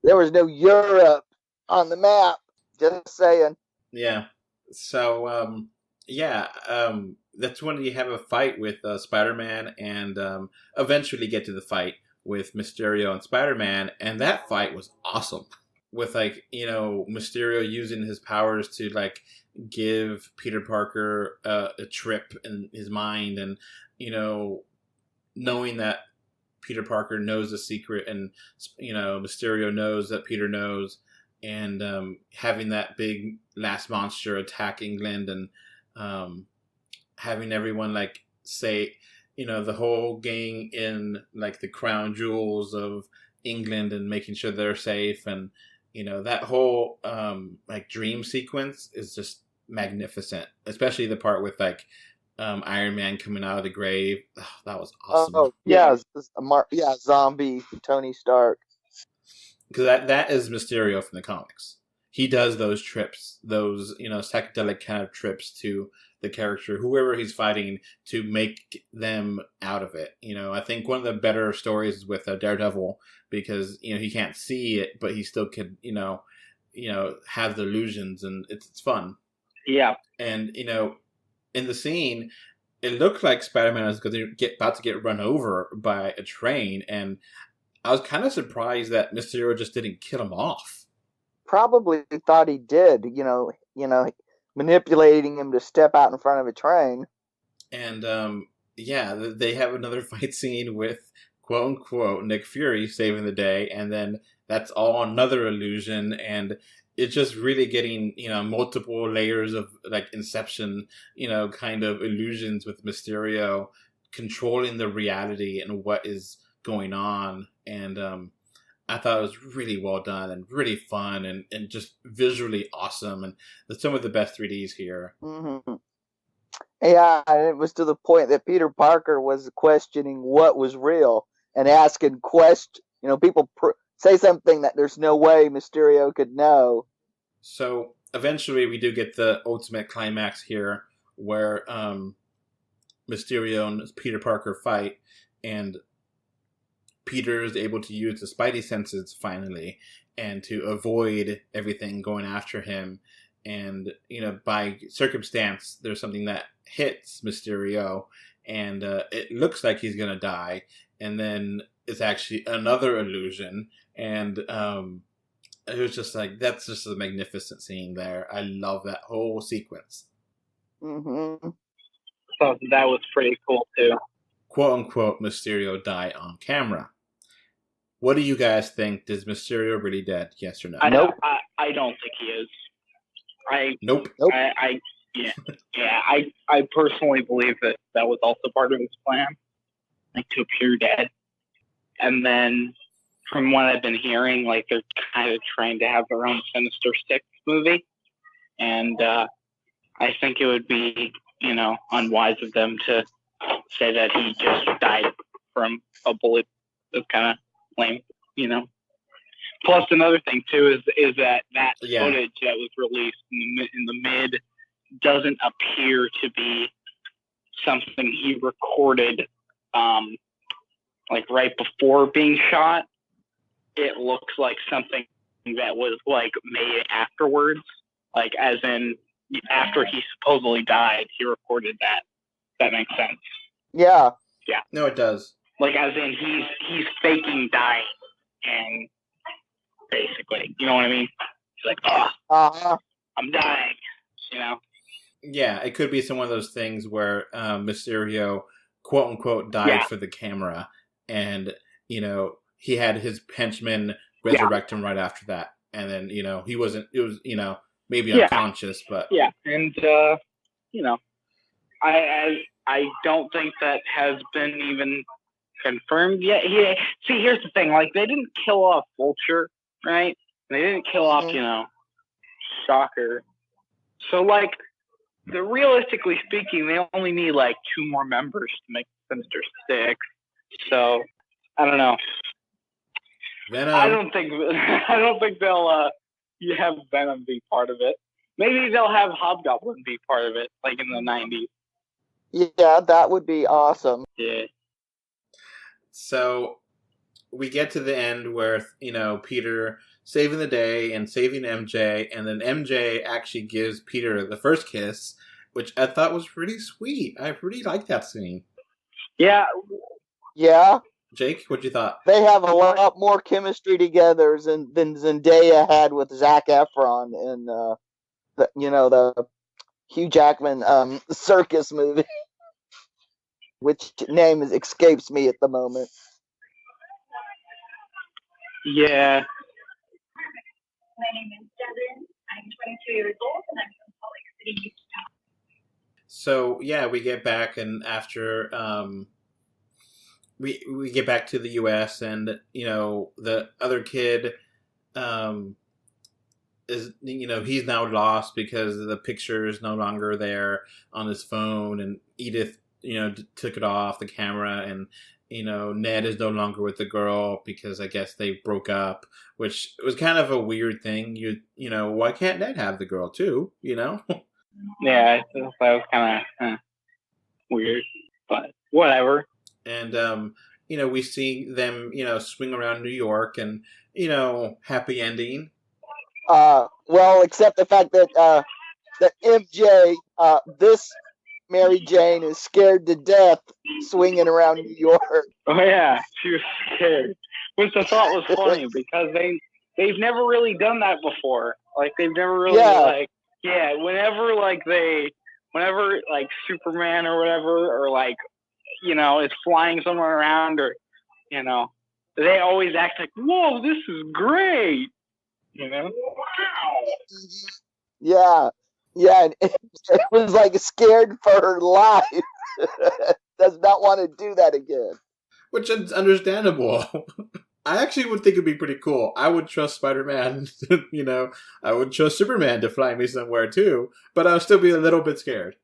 There was no Europe on the map. Just saying. Yeah. So, that's when you have a fight with Spider-Man and eventually get to the fight with Mysterio and Spider-Man. And that fight was awesome. With, Mysterio using his powers to, give Peter Parker a trip in his mind and, knowing that Peter Parker knows the secret and, Mysterio knows that Peter knows, and having that big last monster attack England and having everyone, say, the whole gang in, the crown jewels of England and making sure they're safe, and, that whole, dream sequence is just magnificent, especially the part with like Iron Man coming out of the grave. Oh, that was awesome. Oh yeah, zombie Tony Stark. Because that is Mysterio from the comics. He does those trips, those psychedelic kind of trips to the character, whoever he's fighting, to make them out of it. I think one of the better stories is with Daredevil, because he can't see it, but he still could have the illusions, and it's fun. Yeah. And in the scene, it looked like Spider-Man was about to get run over by a train, and I was kind of surprised that Mysterio just didn't kill him off. Probably thought he did, manipulating him to step out in front of a train. And they have another fight scene with quote unquote Nick Fury saving the day, and then that's all another illusion, and it's just really getting multiple layers of like Inception, kind of illusions with Mysterio controlling the reality and what is going on. And I thought it was really well done and really fun and just visually awesome, and some of the best 3Ds here. Mm-hmm. Yeah, and it was to the point that Peter Parker was questioning what was real and asking questions. People say something that there's no way Mysterio could know. So eventually we do get the ultimate climax here where Mysterio and Peter Parker fight, and Peter is able to use the Spidey senses finally, and to avoid everything going after him. And, by circumstance, there's something that hits Mysterio, and it looks like he's going to die. And then it's actually another illusion. And it was just like, that's just a magnificent scene there. I love that whole sequence. Mm-hmm. So that was pretty cool, too. Quote unquote, Mysterio die on camera. What do you guys think? Is Mysterio really dead? Yes or no? I don't think he is. Nope. I personally believe that was also part of his plan, like to appear dead. And then, from what I've been hearing, like they're kind of trying to have their own Sinister Six movie, and I think it would be unwise of them to say that he just died from a bullet. That's kind of lame, Plus, another thing too is that footage that was released in the mid doesn't appear to be something he recorded, like right before being shot. It looks like something that was like made afterwards, like as in after he supposedly died, he recorded that. That makes sense. Yeah. Yeah. No, it does. Like as in he's faking dying, and basically, you know what I mean? He's like, I'm dying, Yeah, it could be some of those things where Mysterio, quote unquote, died for the camera, and he had his henchmen resurrect him right after that, and then he wasn't. It was maybe unconscious, but and I don't think that has been even confirmed yet. See, here's the thing: like they didn't kill off Vulture, right? They didn't kill off Shocker. So like, realistically speaking, they only need like 2 more members to make Sinister Six. So I don't know. Venom. I don't think they'll have Venom be part of it. Maybe they'll have Hobgoblin be part of it, like in the 90s. Yeah, that would be awesome. Yeah. So we get to the end where Peter saving the day and saving MJ, and then MJ actually gives Peter the first kiss, which I thought was really sweet. I really liked that scene. Yeah. Yeah. Jake, what you thought? They have a lot more chemistry together than Zendaya had with Zac Efron in the Hugh Jackman circus movie, which name escapes me at the moment. Yeah. My name is Devin. I'm 22 years old, and I'm from Salt Lake City, Utah. So yeah, we get back, and after we get back to the U.S. and the other kid is he's now lost because the picture is no longer there on his phone, and Edith took it off the camera, and Ned is no longer with the girl because I guess they broke up, which was kind of a weird thing. Why can't Ned have the girl too? Yeah, I thought that was kind of weird, but whatever. And we see them swing around New York, and happy ending. Well, except the fact that that MJ, this Mary Jane, is scared to death swinging around New York. Oh yeah, she was scared, which I thought was funny because they've never really done that before. Like they've never really whenever like Superman or whatever, or like is flying somewhere around, or they always act like, whoa, this is great. Yeah, and it was like scared for her life. Does not want to do that again. Which is understandable. I actually would think it'd be pretty cool. I would trust Spider-Man, I would trust Superman to fly me somewhere too, but I would still be a little bit scared,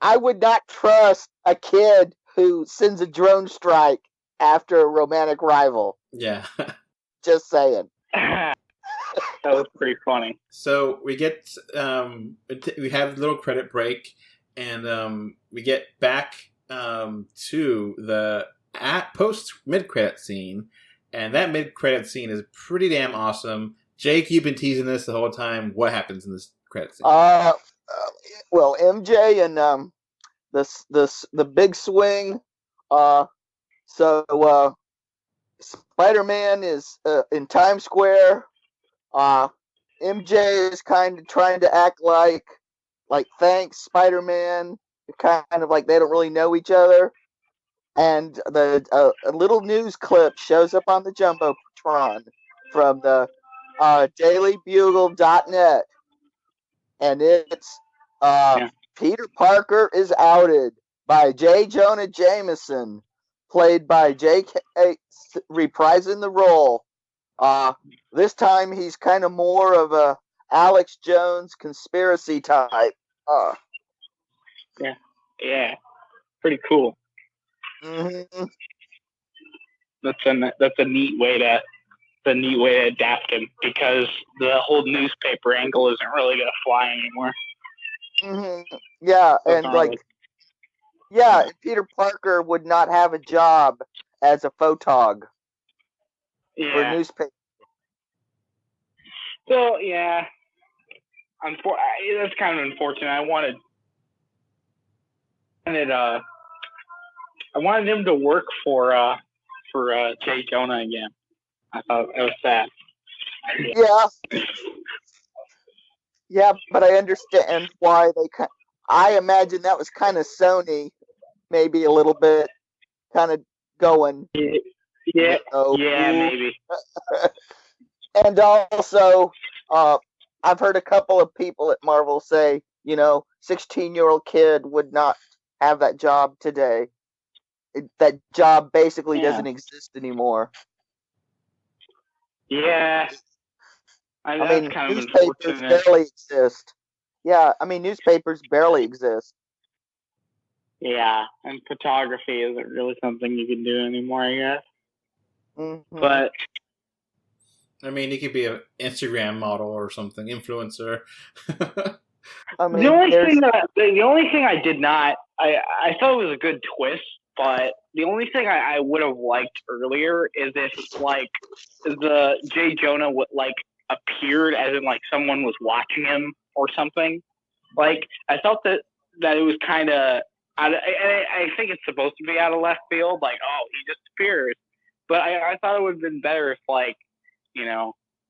I would not trust a kid who sends a drone strike after a romantic rival. Yeah. Just saying. That was pretty funny. So we get, we have a little credit break, and we get back to the post mid-credit scene, and that mid-credit scene is pretty damn awesome. Jake, you've been teasing this the whole time. What happens in this credit scene? Well, MJ and the big swing. So Spider-Man is in Times Square. MJ is kind of trying to act like thanks Spider-Man, kind of like they don't really know each other, and a little news clip shows up on the Jumbotron from the dailybugle.net, and it's Peter Parker is outed by J. Jonah Jameson, played by J.K. reprising the role. This time he's kind of more of a Alex Jones conspiracy type. Yeah, pretty cool. Mm-hmm. That's a neat way to adapt him, because the whole newspaper angle isn't really gonna fly anymore. Mm-hmm. Yeah, and Peter Parker would not have a job as a photog for newspaper. So yeah, that's kind of unfortunate. I wanted him to work for J. Jonah again. I thought that was sad. Yeah, but I understand why they. I imagine that was kind of Sony, maybe a little bit, kind of going. Yeah, maybe. And also, I've heard a couple of people at Marvel say, 16-year-old kid would not have that job today. That job basically doesn't exist anymore. Yeah. I mean, newspapers barely exist. Yeah, I mean, newspapers barely exist. Yeah, and photography isn't really something you can do anymore, I guess. Mm-hmm. But I mean, he could be an Instagram model or something, influencer. I mean, the only thing I did not, I thought it was a good twist, but the only thing I would have liked earlier is if the J. Jonah would appeared as in someone was watching him or something. I felt that it was kind of, I think it's supposed to be out of left field, he just appears. But I thought it would have been better if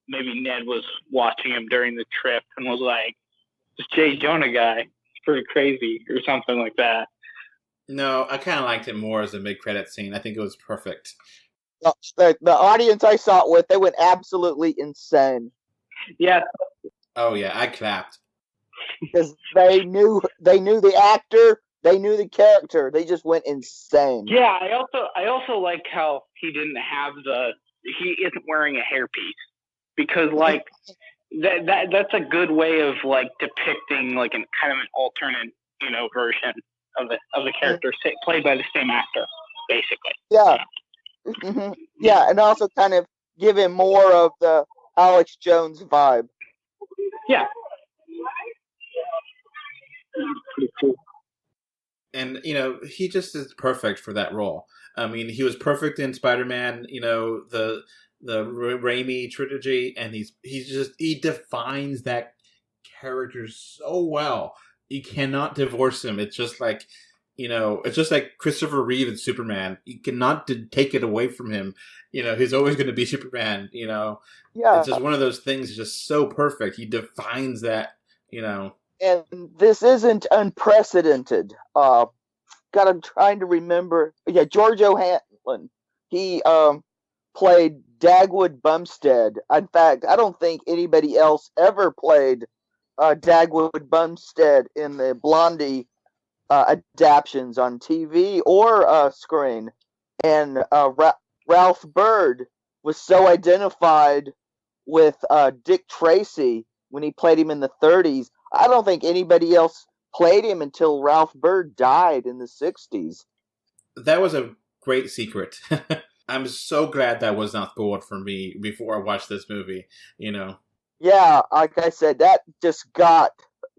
maybe Ned was watching him during the trip and was like, this J. Jonah guy is pretty crazy, or something like that. No, I kind of liked it more as a mid-credit scene. I think it was perfect. The audience I saw it with, they went absolutely insane. Yeah. Oh yeah, I clapped. Because they knew the actor, they knew the character. They just went insane. Yeah, I also like how he isn't wearing a hairpiece, because that's a good way of like depicting like an kind of an alternate, version of the character played by the same actor, basically. Yeah. Mm-hmm. Yeah, and also kind of give him more of the Alex Jones vibe. Yeah. And, he just is perfect for that role. I mean, he was perfect in Spider-Man, the Raimi trilogy, and he defines that character so well. You cannot divorce him. It's just like, it's just like Christopher Reeve and Superman. You cannot take it away from him. He's always going to be Superman, Yeah. It's just one of those things just so perfect. He defines that, And this isn't unprecedented. I'm trying to remember. Yeah, George O'Hanlon. He played Dagwood Bumstead. In fact, I don't think anybody else ever played Dagwood Bumstead in the Blondie adaptions on TV or screen. And Ralph Byrd was so identified with Dick Tracy when he played him in the 30s. I don't think anybody else played him until Ralph Byrd died in the 60s. That was a great secret. I'm so glad that was not spoiled for me before I watched this movie, Yeah, like I said, that just got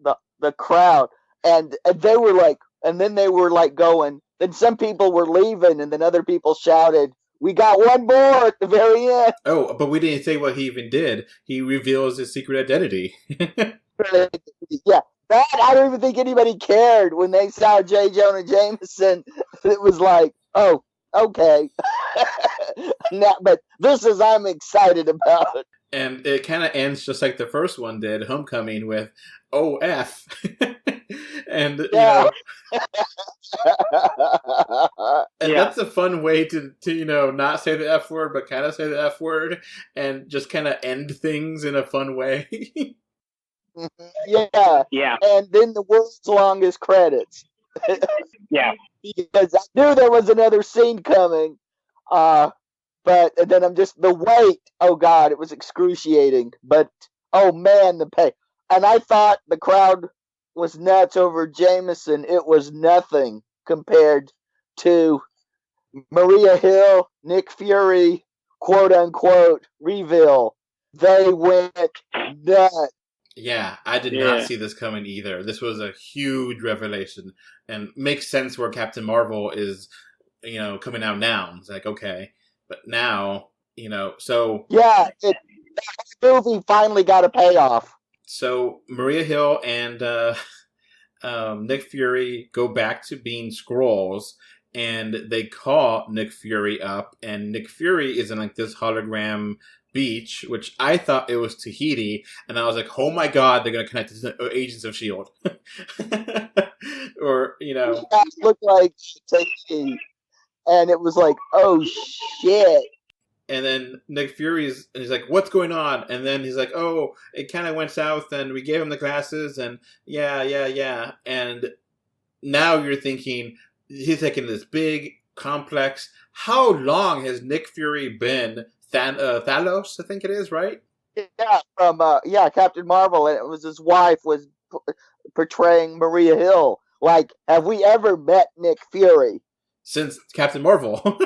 the crowd. And they were like, and then they were like going, then some people were leaving, and then other people shouted, "We got one more at the very end." Oh, but we didn't say what he even did. He reveals his secret identity. Yeah, that I don't even think anybody cared when they saw J. Jonah Jameson. It was like, oh, okay. Now, but this is I'm excited about. And it kind of ends just like the first one did, Homecoming, with OF. And Yeah. And that's a fun way to not say the F word, but kind of say the F word, and just kind of end things in a fun way. Yeah. And then the world's longest credits. Yeah. Because I knew there was another scene coming. But then I'm just, the wait, oh God, it was excruciating. But, oh man, the pay. And I thought the crowd was nuts over Jameson. It was nothing compared to Maria Hill, Nick Fury, quote unquote, Reveal. They went nuts. Yeah, I did not see this coming either. This was a huge revelation, and makes sense where Captain Marvel is, coming out now. It's like, okay, but now, so... Yeah, that movie finally got a payoff. So Maria Hill and Nick Fury go back to being Skrulls, and they call Nick Fury up, and Nick Fury is in like this hologram beach, which I thought it was Tahiti, and I was like, oh my God, they're going to connect to Agents of S.H.I.E.L.D. Or, It looked like Tahiti, and it was like, oh shit. And then Nick Fury's, and he's like, what's going on? And then he's like, oh, it kind of went south, and we gave him the glasses, and yeah. And now you're thinking, he's taking this big, complex, how long has Nick Fury been Thanos, I think it is, right? Yeah, from Captain Marvel, and it was his wife was portraying Maria Hill. Like, have we ever met Nick Fury? Since Captain Marvel.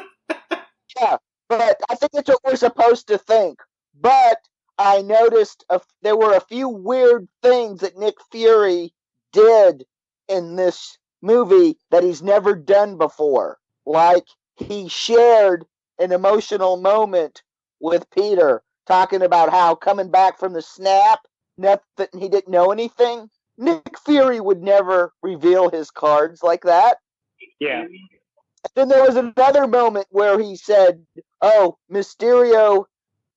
Yeah, but I think that's what we're supposed to think. But I noticed there were a few weird things that Nick Fury did in this movie that he's never done before. Like, he shared an emotional moment with Peter, talking about how coming back from the snap, nothing, he didn't know anything. Nick Fury would never reveal his cards like that. Yeah. And then there was another moment where he said, oh, Mysterio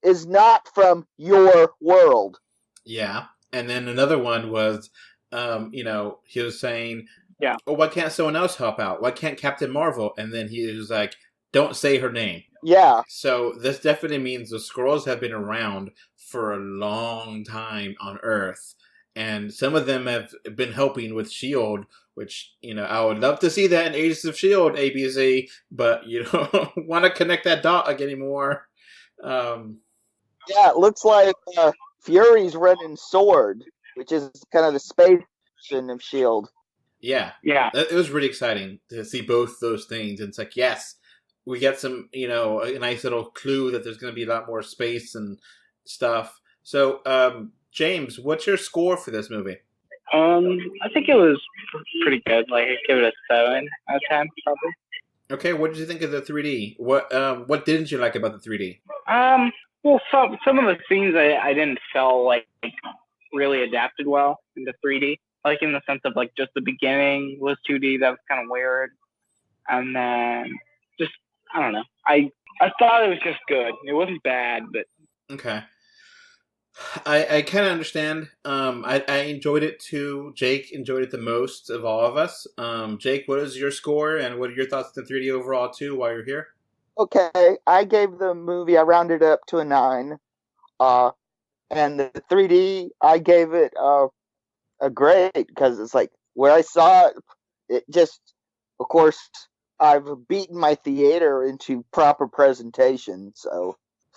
is not from your world. Yeah. And then another one was, he was saying, oh, why can't someone else help out? Why can't Captain Marvel? And then he was like, don't say her name. Yeah. So this definitely means the Skrulls have been around for a long time on Earth. And some of them have been helping with S.H.I.E.L.D., which, I would love to see that in Agents of S.H.I.E.L.D., ABC, but you don't want to connect that dot anymore. Yeah, it looks like Fury's running Sword, which is kind of the space version of Shield. Yeah. It was really exciting to see both those things. And it's like, yes, we get some, a nice little clue that there's going to be a lot more space and stuff. So, James, what's your score for this movie? I think it was pretty good. Like, I'd give it a 7 out of 10, probably. Okay, what did you think of the 3D? What didn't you like about the 3D? Well, some of the scenes I didn't feel like really adapted well into 3D. Like, in the sense of, like, just the beginning was 2D. That was kind of weird. And then, just, I don't know. I thought it was just good. It wasn't bad, but... Okay. I kind of understand. I enjoyed it, too. Jake enjoyed it the most of all of us. Jake, what is your score, and what are your thoughts on 3D overall, too, while you're here? Okay, I gave the movie, I rounded up to a 9. And the 3D, I gave it a grade, because it's like, where I saw it, it just, of course, I've beaten my theater into proper presentation,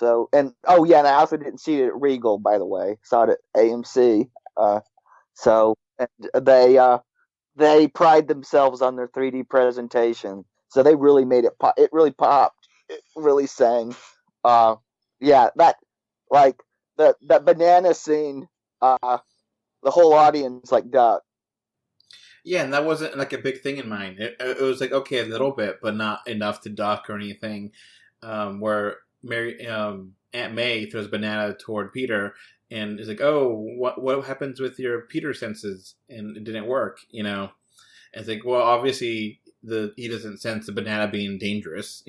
and I also didn't see it at Regal, by the way. Saw it at AMC. And they pride themselves on their 3D presentation. So they really made it pop. It really popped. It really sang. That banana scene, the whole audience duck. Yeah, and that wasn't like a big thing in mine. It was like, okay, a little bit, but not enough to duck or anything. Where Aunt May throws banana toward Peter and is like, oh, what happens with your Peter senses? And it didn't work, And it's like, well, obviously he doesn't sense the banana being dangerous,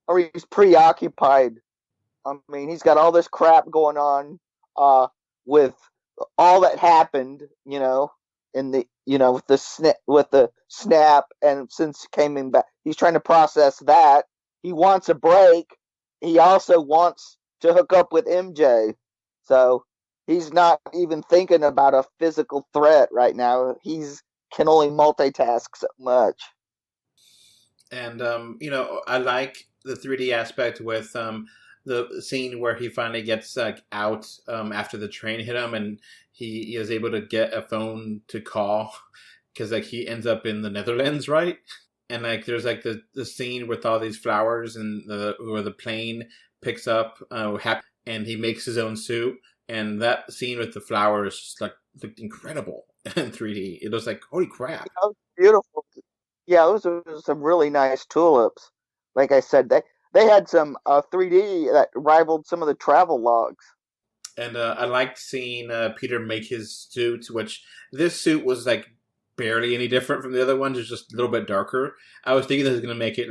Or he's preoccupied. I mean, he's got all this crap going on with all that happened, in the with the snap, and since coming back, he's trying to process that. He wants a break. He also wants to hook up with MJ, so he's not even thinking about a physical threat right now. He's can only multitask so much. And I like the 3D aspect with the scene where he finally gets out after the train hit him, and he is able to get a phone to call because he ends up in the Netherlands, right? And there's the scene with all these flowers and where the plane picks up and he makes his own suit, and that scene with the flowers just looked incredible in 3D. It was like, holy crap! That was beautiful. Yeah, those were some really nice tulips. Like I said, they had some 3D that rivaled some of the travel logs. And I liked seeing Peter make his suit, which this suit was barely any different from the other ones. It's just a little bit darker. I was thinking this was going to make it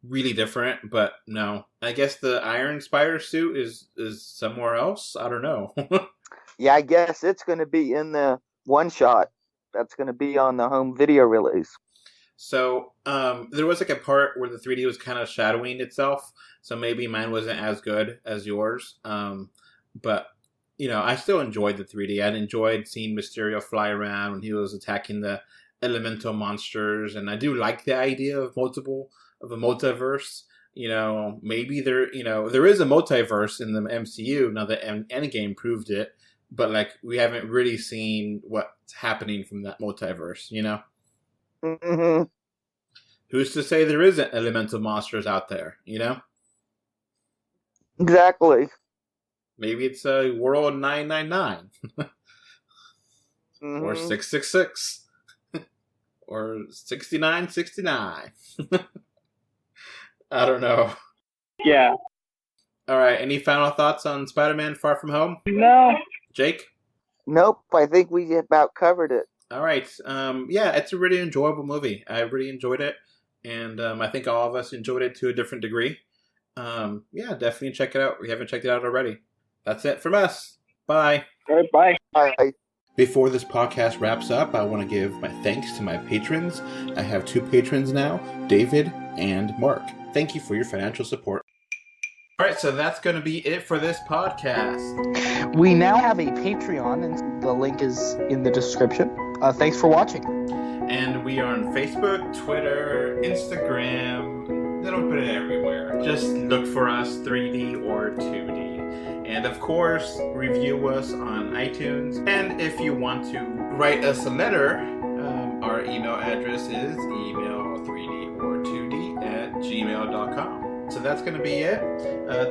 really different, but no. I guess the Iron Spider suit is somewhere else. I don't know. Yeah, I guess it's going to be in the one shot. That's going to be on the home video release. So there was a part where the 3D was kind of shadowing itself, so maybe mine wasn't as good as yours. But I still enjoyed the 3D. I enjoyed seeing Mysterio fly around when he was attacking the elemental monsters, and I do like the idea of a multiverse. Maybe there is a multiverse in the MCU now that Endgame proved it, but we haven't really seen what's happening from that multiverse. Mm-hmm. Who's to say there isn't elemental monsters out there? Exactly. Maybe it's a World 999 Mm-hmm. or 666 or 6969. I don't know. Yeah. All right. Any final thoughts on Spider-Man: Far From Home? No. Jake? Nope. I think we about covered it. All right. Yeah, it's a really enjoyable movie. I really enjoyed it, and I think all of us enjoyed it to a different degree. Yeah, definitely check it out. We haven't checked it out already. That's it from us. Bye. All right, bye. Bye. Before this podcast wraps up, I want to give my thanks to my patrons. I have 2 patrons now, David and Mark. Thank you for your financial support. All right, so that's going to be it for this podcast. We now have a Patreon, and the link is in the description. Thanks for watching. And we are on Facebook, Twitter, Instagram, a little bit everywhere. Just look for us, 3D or 2D. And of course, review us on iTunes. And if you want to write us a letter, our email address is email3d or 2d@gmail.com. So that's going to be it.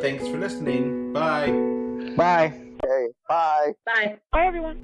Thanks for listening. Bye. Bye. Okay, bye. Bye. Bye, everyone.